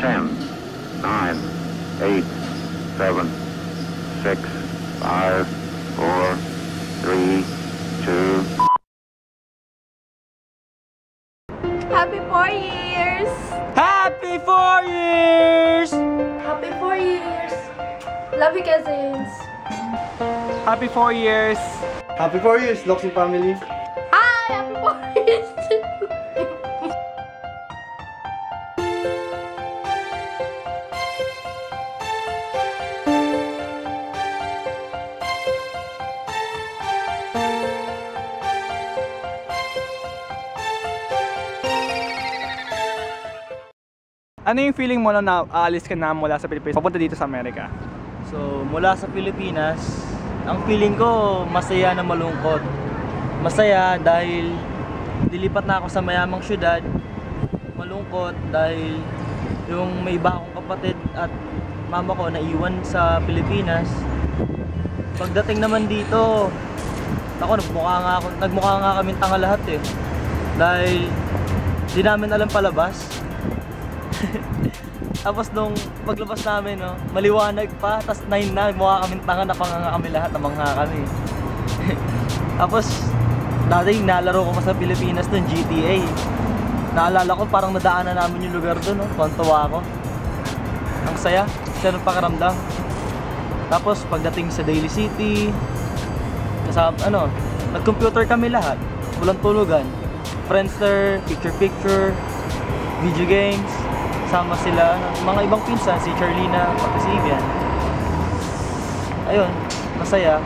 10, 9, 8, 7, 6, 5, 4, 3, 2. Happy 4 years! Happy 4 years! Happy 4 years! Love you, cousins! Happy 4 years! Happy 4 years, Loxy family! Hi! Happy 4 years! Ano yung feeling mo na aalis ka na mula sa Pilipinas papunta dito sa Amerika? So, mula sa Pilipinas, ang feeling ko masaya na malungkot. Masaya dahil dilipat na ako sa mayamang syudad. Malungkot dahil yung may iba akong kapatid at mama ko naiwan sa Pilipinas. Pagdating naman dito, nagmukha nga kaming tanga lahat eh. Dahil di namin alam palabas. Tapos nung paglabas namin, no, maliwanag pa, tas 9 na, mukha kaming tanga, napanganga kami lahat, namangha kami. Tapos, dati nalaro ko pa sa Pilipinas ng GTA. Naalala ko, parang nadaanan namin yung lugar doon, no? Tuwan-tuwa ako. Ang saya ng pakiramdam. Tapos, pagdating sa Daly City, nag-computer kami lahat, walang tulugan. Friendster, picture-picture, video games, sama sila, mga ibang pinsan, si Charlina, pati si Ivian. Ayun, masaya.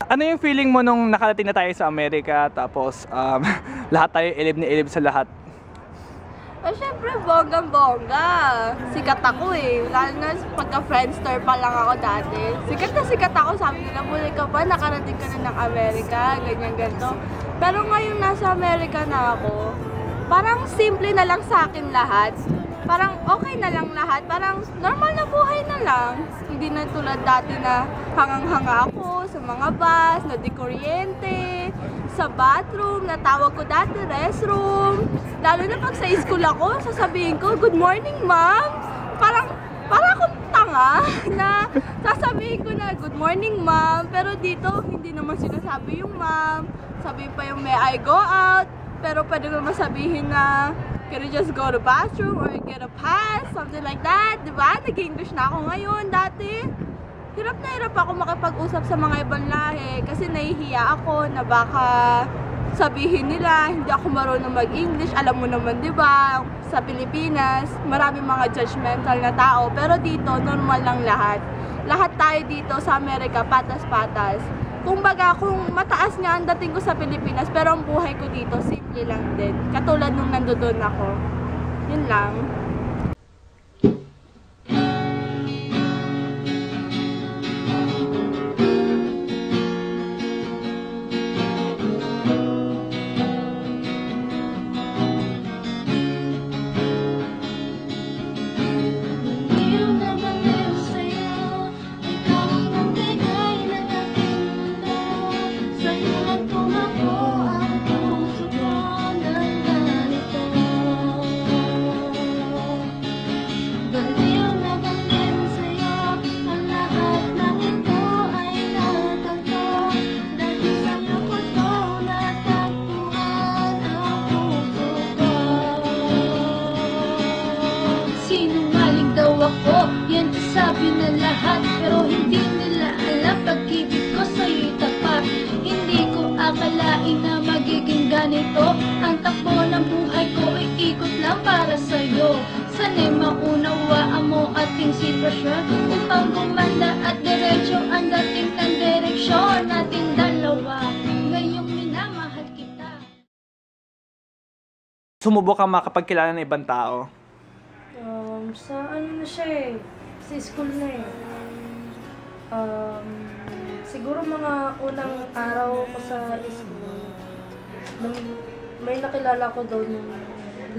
Ano yung feeling mo nung nakarating na tayo sa Amerika, tapos lahat tayo ilib na ilib sa lahat? Syempre, bonggang-bongga. Sikat ako eh. Lalo na pagka-friendster pa lang ako dati. Sikat ako. Sabi nila, muli ka pa, nakarating ka na ng Amerika, ganyan-ganto. Pero ngayon nasa Amerika na ako, parang simple na lang sa akin lahat. Parang okay na lang lahat. Parang normal na buhay na lang. Hindi na tulad dati na hangang-hanga ako sa mga bus, na di kuryente, sa bathroom, natawag ko dati restroom. Lalo na pag sa school ako, sasabihin ko, good morning ma'am. Parang akong tanga na sasabihin ko na good morning ma'am. Pero dito, hindi naman sinasabi yung ma'am. Sabihin pa yung may I go out. Pero pwede ko masabihin na can you just go to bathroom or get a pass, something like that, diba? Nag-English na ako ngayon. Dati, hirap na hirap ako makipag-usap sa mga ibang lahi kasi nahihiya ako na baka sabihin nila hindi ako marunong mag-English. Alam mo naman, diba? Sa Pilipinas, maraming mga judgmental na tao. Pero dito, normal lang lahat. Lahat tayo dito sa Amerika, patas-patas. Kumbaga, kung mataas nga ang dating ko sa Pilipinas, pero ang buhay ko dito, simple lang din. Katulad nung nandoon ako. Yun lang. Yan sabi na lahat, pero hindi nila alam pag-ibig ko sa'yo'y tapat. Hindi ko akalain na magiging ganito. Ang takbo ng buhay ko ay ikot lang para sa'yo. Sana'y maunawaan mo ating sitwasyon upang gumanda at diretso ang dating ng direksyon nating dalawa. Ngayong minamahal kita. Sumubok ka makapagkilala ng ibang tao? Sa ano na siya eh, sa school na eh. Siguro mga unang araw ko sa school, may nakilala ko doon yung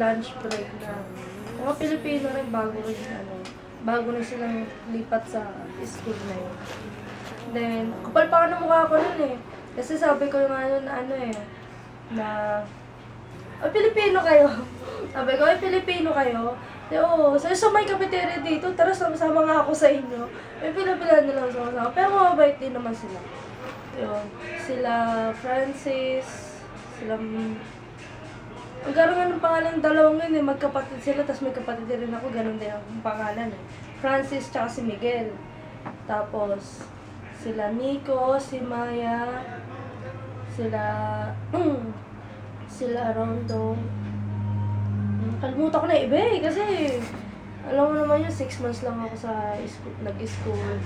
lunch break na mga Pilipino rin bago rin silang lipat sa school na yun. Then, kapal pa ng mukha ko nun eh. Kasi sabi ko yung na Pilipino kayo. Sabi ko, Pilipino kayo. Oo, sa may cafeteria dito, tara sama-sama nga ako sa inyo. May pila-pila na lang sama-sama. Pero mabait din naman sila. Yun. Sila Francis, sila... Ang karoon ng pangalan dalawang yun eh, magkapatid sila, tapos may kapatid rin ako, ganun din ang pangalan eh. Francis tsaka si Miguel. Tapos, sila Nico, si Maya, sila... sila Rondo. Kalimutan ko na iba eh, kasi alam mo naman yun, 6 months lang ako sa school, nag-school.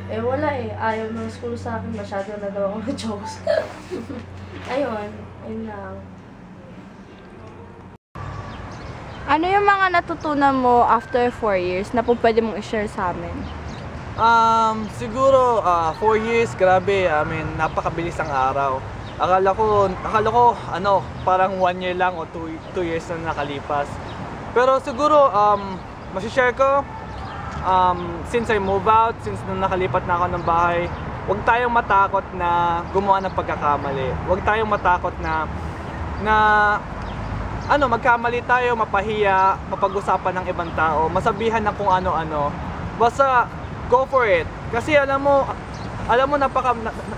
Eh wala eh, ayaw ng school sa akin, masyado na daw ako na-chose. Ayun lang. Ano yung mga natutunan mo after 4 years na po pwede mong i-share sa amin? Siguro 4 years, grabe, napakabilis ang araw. Akala ko parang 1 year lang o 2 years na nakalipas. Pero siguro masishare ko since I move out, since nung nakalipat na ako ng bahay, huwag tayong matakot na gumawa ng pagkakamali. Huwag tayong matakot na magkamali tayo, mapahiya, mapag-usapan ng ibang tao, masabihan ng kung ano-ano. Basta go for it. Kasi alam mo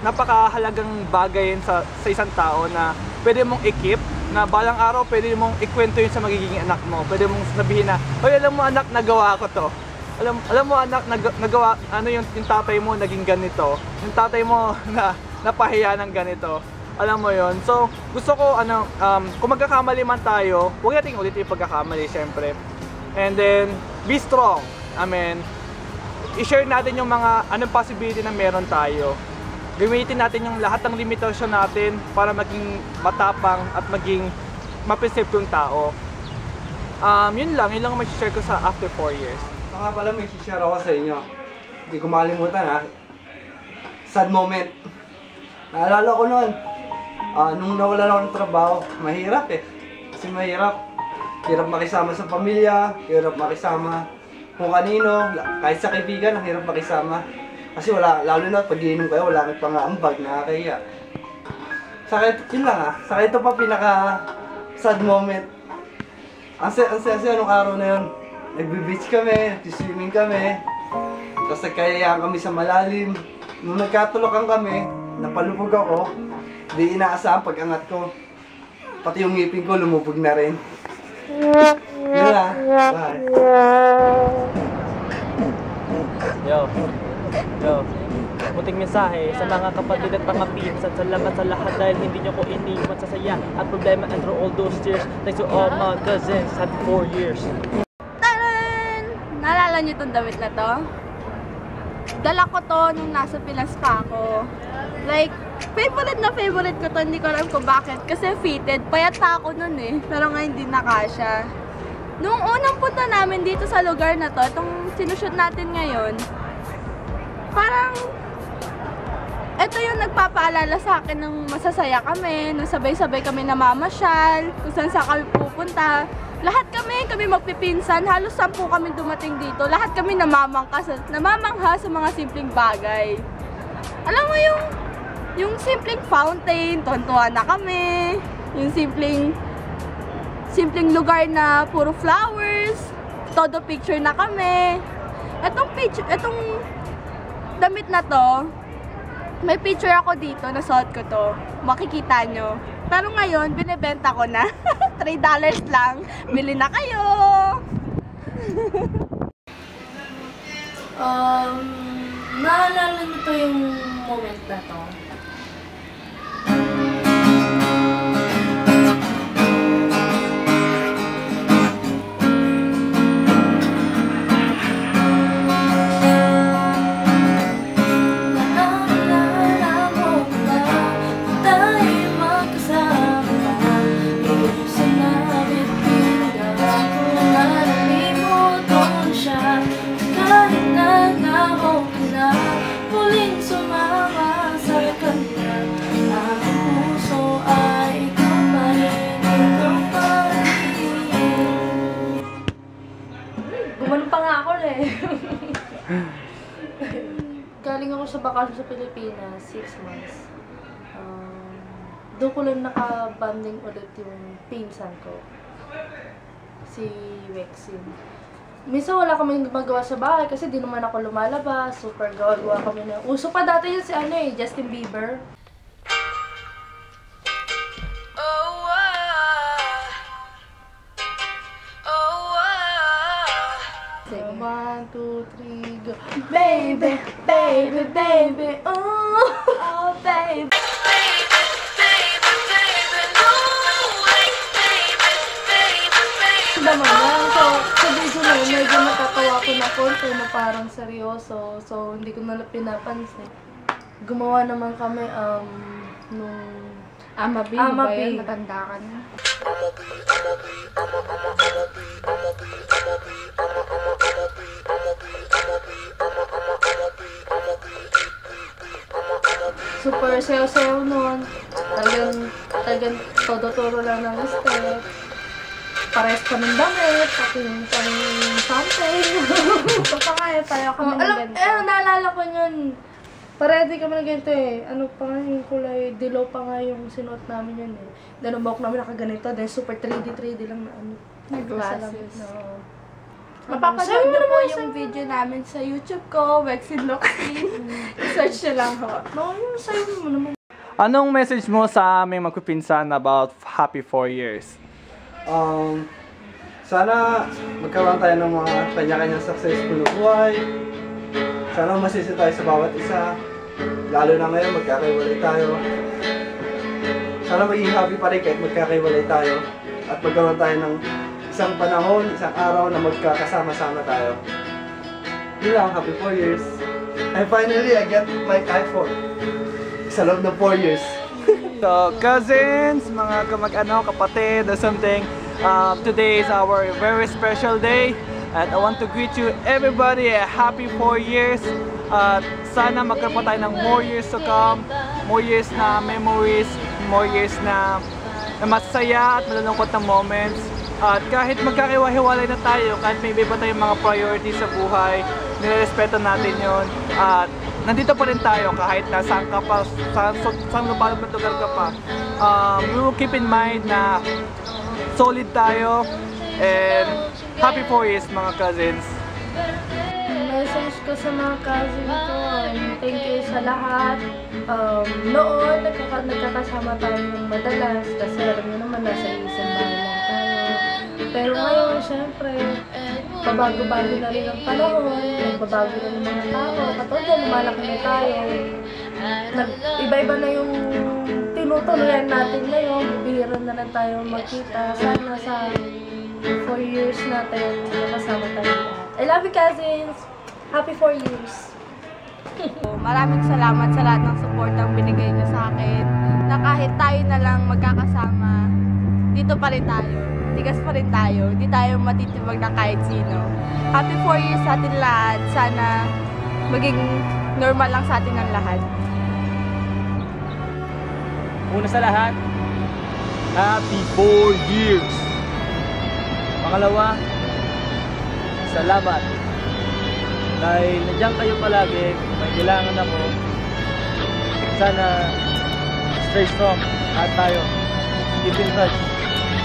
napakahalagang bagay yun sa isang tao na pwede mong i-keep, na balang araw pwede mong ikwento yun sa magiging anak mo. Pwede mong sabihin na, "Hoy, alam mo anak, nagawa ko to. Alam mo anak, nagawa, yung tatay mo naging ganito. Yung tatay mo na napahiya ng ganito." Alam mo yon. So, gusto ko kung magkakamali man tayo, huwag nating ulit yung pagkakamali, syempre. And then, be strong. I-share natin yung mga anong possibility na meron tayo. Gamitin natin yung lahat ng limitasyon natin para maging matapang at maging mapisip yung tao. Yun lang may-share ko sa after 4 years. Nga pala, may share ako sa inyo. Hindi ko makalimutan ha. Sad moment. Naalala ko noon, nung nawalan ako ng trabaho, mahirap eh. Kasi mahirap. Hirap makisama sa pamilya, hirap makisama kung kanino, kahit sa kaibigan, ang hirap makisama. Kasi lalo na pag iinom kayo, wala nang pang-aambag, nakakahiya. Saka yun lang ha, saka ito pa pinaka-sad moment. Ang saya nung araw na yun. Nagbe-beach kami, nag-swimming kami, tapos nagkayayaan kami sa malalim. Nung nagkatulokan kami, napalubog ako, di inaasahan pag-angat ko. Pati yung ngipin ko lumubog na rin. Yun lang. Bye. Yo, puting mensahe sa mga kapatid at mga pinsan. Salamat sa lahat dahil hindi nyo ko iniwan sa saya at problema and through all those tears. Thanks to all my cousins at 4 years. Taran! Naalala niyo itong damit na to? Dala ko to nung nasa Pilas pa ako. Like, favorite ko to, hindi ko alam kung bakit. Kasi fitted, payat pa ako nun eh. Pero ngayon hindi na kasya. Nung unang punta namin dito sa lugar na to, itong sinushoot natin ngayon, parang, ito yung nagpapaalala sa akin ng masasaya kami, nung sabay-sabay kami namamasyal, kung saan kami pupunta. Lahat kami magpipinsan, halos 10 kami dumating dito. Lahat kami namamangha sa mga simpleng bagay. Alam mo yung simpleng fountain, tuwan-tuwa na kami. Yung simpleng lugar na puro flowers, todo picture na kami. Etong damit na to, may picture ako dito, nasuot ko to. Makikita nyo. Pero ngayon, binibenta ko na. $3 lang. Bili na kayo! Naalala nito yung moment na to. Galing ako sa bakasyon sa Pilipinas, 6 months. Doon ko lang nakabanding ulit yung pinsan ko, si Wexin. minsan wala kami magawa sa bahay kasi di naman ako lumalabas. Super gawa kami na. Uso pa dati yun si Justin Bieber. Say 1, 2, 3, go. Baby, baby, baby, oh, baby. Naman lang. So, sa video na yun, medyo natatawa ko na konti na parang seryoso. So, hindi ko na pinapansin. Gumawa naman kami nung Amabi, Amabi. ba yan? Matanda ka na. super sayo-sayo nun. Talagang todo-toro lang ng step. Pares pa ng damit, pati yung something. Ito pa nga eh, pareho kami ng ganito. Naalala ko yun. Paredy kami ng ganito eh. Ano pa nga yung kulay, dilaw pa nga yung sinuot namin yun eh. Then umawak namin nakaganito, then super 3D lang na ano. Nag-glasses. No. Mapapanood niyo po yung video namin sa YouTube ko, Wexin Loxy. Search nyo lang ho. No, yung sayo mo naman. Anong message mo sa aming magpipinsan about happy 4 years? Sana magkaroon tayo ng mga kanya-kanyang successful na buhay. Sana masisi tayo sa bawat isa. Lalo na ngayon, magkakaiwalay tayo. Sana maging happy pa rin kahit magkakaiwalay tayo. At magkaroon tayo ng isang panahon, isang araw na magkakasama-sama tayo. Yun lang, happy 4 years. And finally, I get my iPhone. Sa loob ng 4 years. So, cousins, mga kapatid or something, today is our very special day. And I want to greet you everybody a happy 4 years. Sana magkaroon pa tayo ng more years to come, more years na memories, more years na masaya at malulungkot na moments. At kahit magkakahiwalay na tayo, kahit may iba tayong mga priorities sa buhay, nirerespeto natin yon. At nandito pa rin tayo kahit nasaan ka pa, saan lumalog na lugar ka pa. We will keep in mind na solid tayo and happy 4 years mga cousins. Message ko sa mga cousin ko, thank you sa lahat. Noon, nagkakasama tayo ng madalas kasi alam niyo naman nasa isang bahay lang tayo. Pero ngayon, syempre, pabago-bago na rin ang panahon, nagbabago na ng mga tao, katulad yan, lumalaki na tayo. Iba-iba na yung tinutuloyan natin ngayon, bihira na lang tayo magkita. Sana sa 4 years natin, kasama tayo. I love you, cousins! Happy 4 years! Maraming salamat sa lahat ng support ang binigay niyo sa akin. Na kahit tayo na lang magkakasama, dito pa rin tayo. Tigas pa rin tayo. Hindi tayo matitibag ng kahit sino. Happy 4 years sa atin lahat. Sana maging normal lang sa atin ang lahat. Una sa lahat, happy 4 years! Pangalawa, salamat. Dahil nandiyan kayo palagi, may kailangan ako. Sana stay strong lahat tayo. Keep in touch.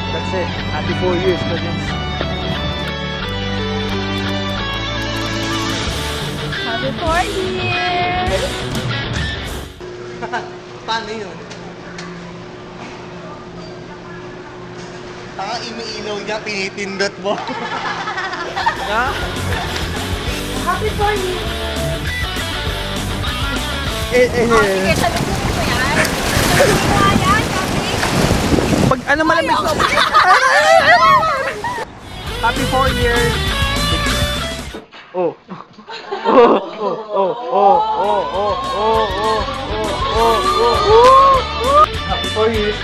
That's it. Happy 4 years, cousins. Happy 4 years! Paano yun? Imi-ilaw niya, tinitindot mo. Happy 4 years! Sige, sabi ko mo yan. Sabi ko yan, sabi. Pag ano malamig ko. Happy 4 years. Oh. Happy 4 years.